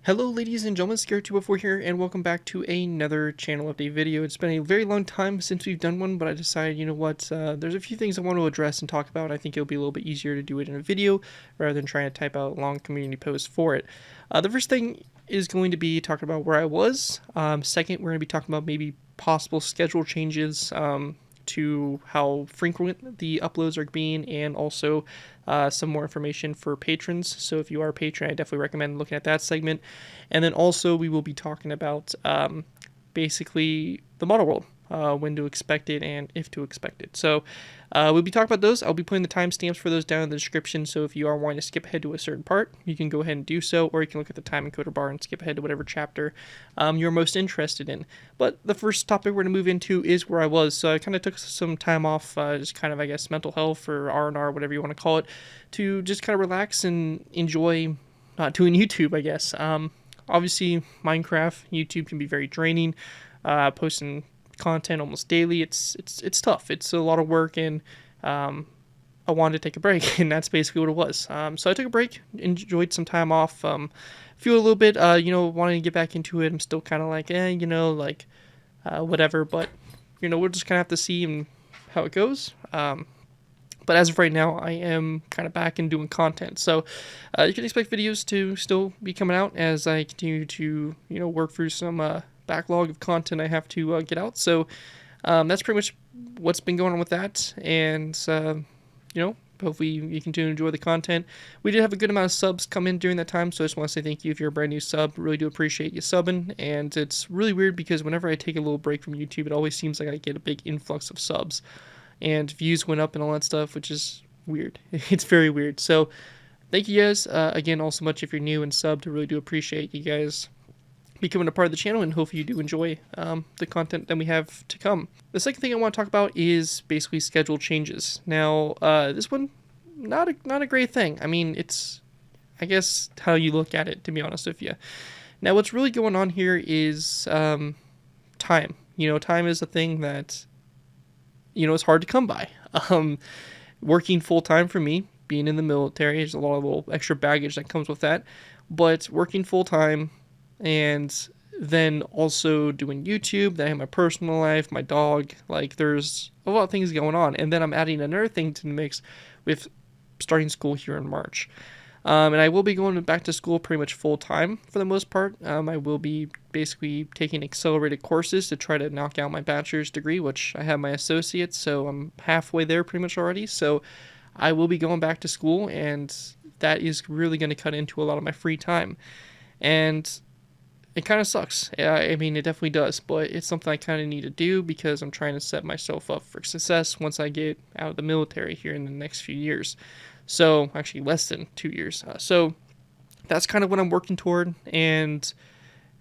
Hello ladies and gentlemen, Scared204 here, and welcome back to another channel update video. It's been a very long time since we've done one, but I decided, you know what, there's a few things I want to address and talk about. I think it'll be a little bit easier to do it in a video, rather than trying to type out long community posts for it. The first thing is going to be talking about where I was. Second, we're going to be talking about maybe possible schedule changes, to how frequent the uploads are being, and also some more information for patrons. So if you are a patron, I definitely recommend looking at that segment. And then also we will be talking about basically the model world, when to expect it and if to expect it. So we'll be talking about those. I'll be putting the timestamps for those down in the description, so if you are wanting to skip ahead to a certain part, you can go ahead and do so, or you can look at the time encoder bar and skip ahead to whatever chapter you're most interested in. But the first topic we're going to move into is where I was. So I kind of took some time off, just kind of, I guess, mental health or R&R, whatever you want to call it, to just kind of relax and enjoy not doing YouTube, I guess. Obviously, Minecraft, YouTube can be very draining. Posting content almost daily, it's tough. It's a lot of work, and I wanted to take a break, and that's basically what it was. So I took a break, enjoyed some time off. Feel a little bit, wanting to get back into it. I'm still kind of like, whatever. But we'll just kind of have to see how it goes. But as of right now, I am kind of back and doing content. So you can expect videos to still be coming out as I continue to, work through some backlog of content I have to get out. So that's pretty much what's been going on with that. And, hopefully you continue to enjoy the content. We did have a good amount of subs come in during that time, so I just want to say thank you if you're a brand new sub. Really do appreciate you subbing. And it's really weird because whenever I take a little break from YouTube, it always seems like I get a big influx of subs. And views went up and all that stuff, which is weird. It's very weird. So thank you guys again all so much if you're new and subbed. I really do appreciate you guys becoming a part of the channel, and hopefully you do enjoy the content that we have to come. The second thing I want to talk about is basically schedule changes. Now, this one, not a great thing. I mean, it's, I guess, how you look at it, to be honest with you. Now, what's really going on here is time. Time is a thing that it's hard to come by. Working full-time for me, being in the military, there's a lot of little extra baggage that comes with that. But working full-time and then also doing YouTube, then I have my personal life, my dog, like there's a lot of things going on. And then I'm adding another thing to the mix with starting school here in March. And I will be going back to school pretty much full-time for the most part. I will be basically taking accelerated courses to try to knock out my bachelor's degree, which I have my associates, so I'm halfway there pretty much already. So I will be going back to school, and that is really going to cut into a lot of my free time. And it kind of sucks. I mean, it definitely does, but it's something I kind of need to do because I'm trying to set myself up for success once I get out of the military here in the next few years. So, actually less than 2 years. So, that's kind of what I'm working toward, and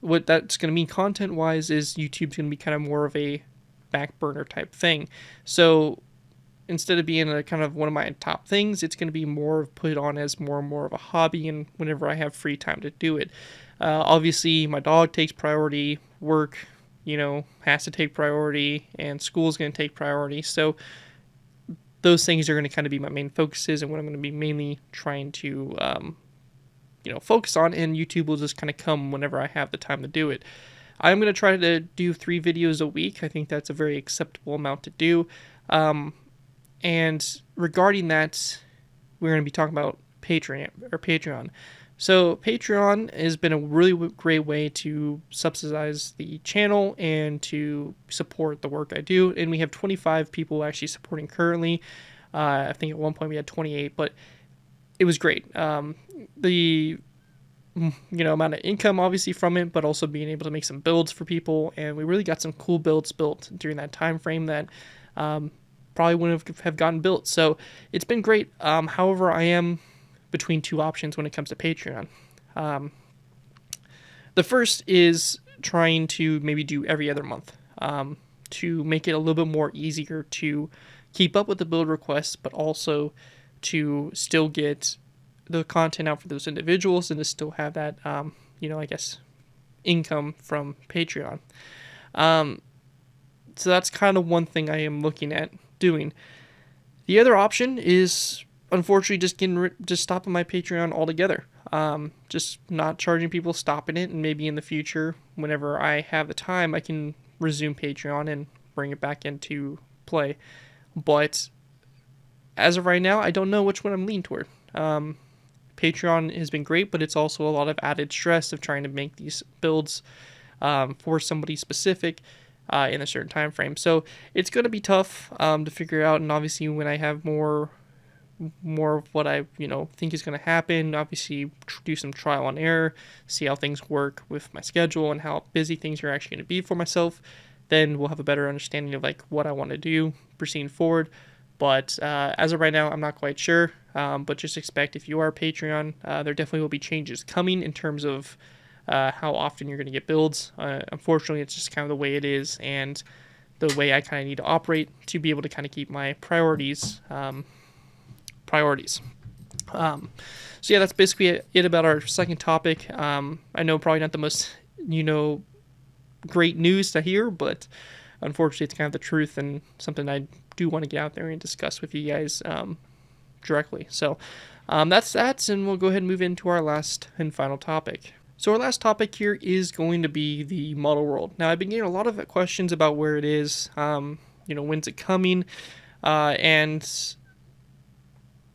what that's going to mean content-wise is YouTube's going to be kind of more of a back burner type thing. So, instead of being a kind of one of my top things, it's going to be more put on as more and more of a hobby, and whenever I have free time to do it. Obviously, my dog takes priority, work, has to take priority, and school's going to take priority. So, those things are going to kind of be my main focuses and what I'm going to be mainly trying to, focus on, and YouTube will just kind of come whenever I have the time to do it. I'm going to try to do 3 videos a week. I think that's a very acceptable amount to do. And regarding that, we're going to be talking about Patreon. So Patreon has been a really great way to subsidize the channel and to support the work I do. And we have 25 people actually supporting currently. I think at one point we had 28, but it was great. The amount of income obviously from it, but also being able to make some builds for people, and we really got some cool builds built during that time frame that probably wouldn't have gotten built. So it's been great. However, I am between 2 options when it comes to Patreon. The first is trying to maybe do every other month to make it a little bit more easier to keep up with the build requests, but also to still get the content out for those individuals and to still have that, I guess, income from Patreon. So that's kind of one thing I am looking at doing. The other option is unfortunately just stopping my Patreon altogether. Just not charging people, stopping it, and maybe in the future, whenever I have the time, I can resume Patreon and bring it back into play. But as of right now, I don't know which one I'm leaning toward. Patreon has been great, but it's also a lot of added stress of trying to make these builds for somebody specific in a certain time frame. So it's going to be tough to figure out. And obviously, when I have more of what I think is going to happen, obviously do some trial and error, see how things work with my schedule and how busy things are actually going to be for myself, then we'll have a better understanding of like what I want to do proceeding forward. But as of right now, I'm not quite sure. But just expect, if you are a Patreon, there definitely will be changes coming in terms of how often you're going to get builds. Unfortunately, it's just kind of the way it is, and the way I kind of need to operate to be able to kind of keep my priorities. So yeah, that's basically it about our second topic. I know probably not the most great news to hear, but unfortunately it's kind of the truth and something I do want to get out there and discuss with you guys directly. So that's that, and we'll go ahead and move into our last and final topic. So our last topic here is going to be the model world. Now, I've been getting a lot of questions about where it is, when's it coming, and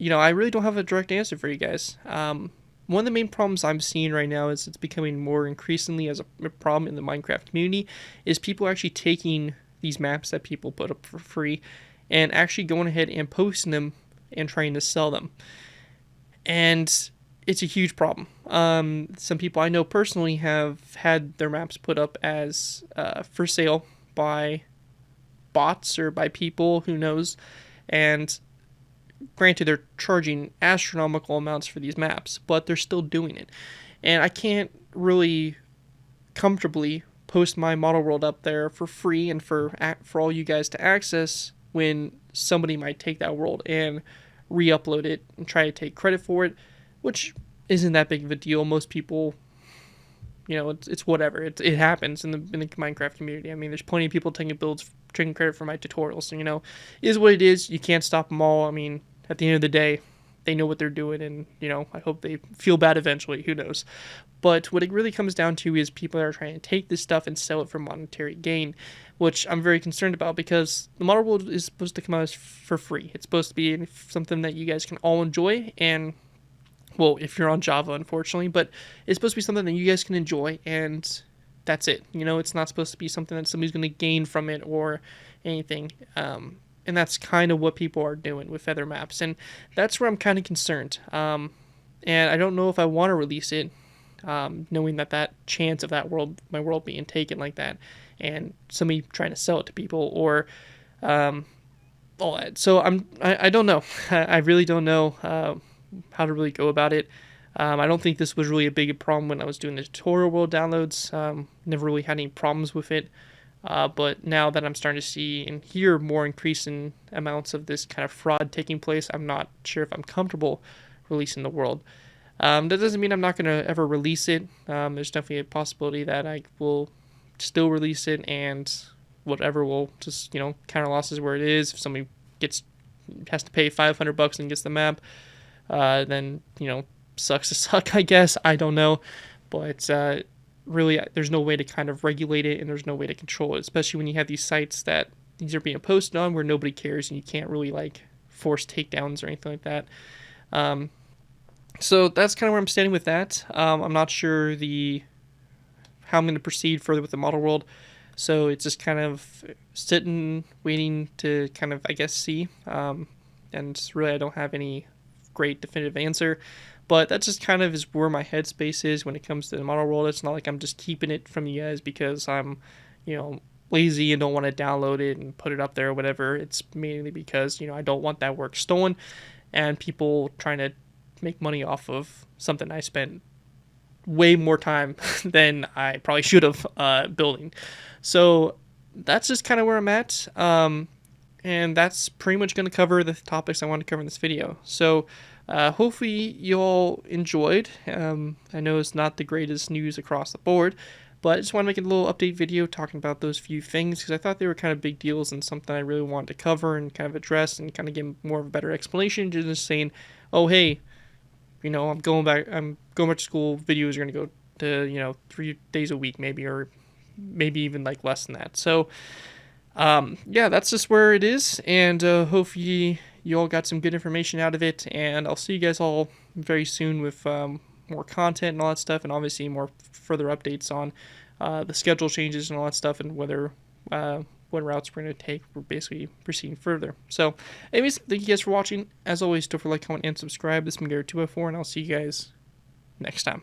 I really don't have a direct answer for you guys. One of the main problems I'm seeing right now is it's becoming more increasingly as a problem in the Minecraft community is people actually taking these maps that people put up for free and actually going ahead and posting them and trying to sell them. And it's a huge problem. Some people I know personally have had their maps put up as for sale by bots or by people, who knows, and granted, they're charging astronomical amounts for these maps, but they're still doing it. And I can't really comfortably post my model world up there for free and for all you guys to access when somebody might take that world and re-upload it and try to take credit for it, which isn't that big of a deal. Most people, it's whatever. It happens in the Minecraft community. I mean, there's plenty of people taking credit for my tutorials. So, it is what it is. You can't stop them all. I mean, at the end of the day, they know what they're doing, and, I hope they feel bad eventually. Who knows? But what it really comes down to is people that are trying to take this stuff and sell it for monetary gain, which I'm very concerned about, because the model world is supposed to come out for free. It's supposed to be something that you guys can all enjoy, and, well, if you're on Java, unfortunately, but it's supposed to be something that you guys can enjoy, and that's it. It's not supposed to be something that somebody's going to gain from it or anything. And that's kind of what people are doing with other maps, and that's where I'm kind of concerned. And I don't know if I want to release it, knowing that chance of my world being taken like that, and somebody trying to sell it to people, or all that. So I don't know. I really don't know how to really go about it. I don't think this was really a big problem when I was doing the tutorial world downloads. Never really had any problems with it. But now that I'm starting to see and hear more increasing amounts of this kind of fraud taking place, I'm not sure if I'm comfortable releasing the world. That doesn't mean I'm not going to ever release it. There's definitely a possibility that I will still release it, and whatever will just, counter losses where it is. If somebody has to pay $500 and gets the map, then, sucks to suck, I guess. I don't know. But really, there's no way to kind of regulate it, and there's no way to control it, especially when you have these sites that these are being posted on where nobody cares, and you can't really force takedowns or anything like that. So that's kind of where I'm standing with that. I'm not sure how I'm going to proceed further with the model world, so it's just kind of sitting, waiting to kind of, I guess, see. And really, I don't have any great definitive answer. But that just kind of is where my headspace is when it comes to the model world. It's not like I'm just keeping it from you guys because I'm, lazy and don't want to download it and put it up there or whatever. It's mainly because, I don't want that work stolen and people trying to make money off of something I spent way more time than I probably should have building. So that's just kind of where I'm at. And that's pretty much going to cover the topics I want to cover in this video. So hopefully you all enjoyed. I know it's not the greatest news across the board, but I just want to make a little update video talking about those few things because I thought they were kind of big deals and something I really wanted to cover and kind of address and kind of give more of a better explanation, just saying, oh, hey, I'm going back to school. Videos are going to go to 3 days a week maybe, or maybe even like less than that. So yeah, that's just where it is, and hopefully you all got some good information out of it, and I'll see you guys all very soon with more content and all that stuff, and obviously more further updates on the schedule changes and all that stuff, and whether what routes we're going to take. We're basically proceeding further. So anyways, thank you guys for watching. As always, don't forget to like, comment, and subscribe. This has been Gary 204, and I'll see you guys next time.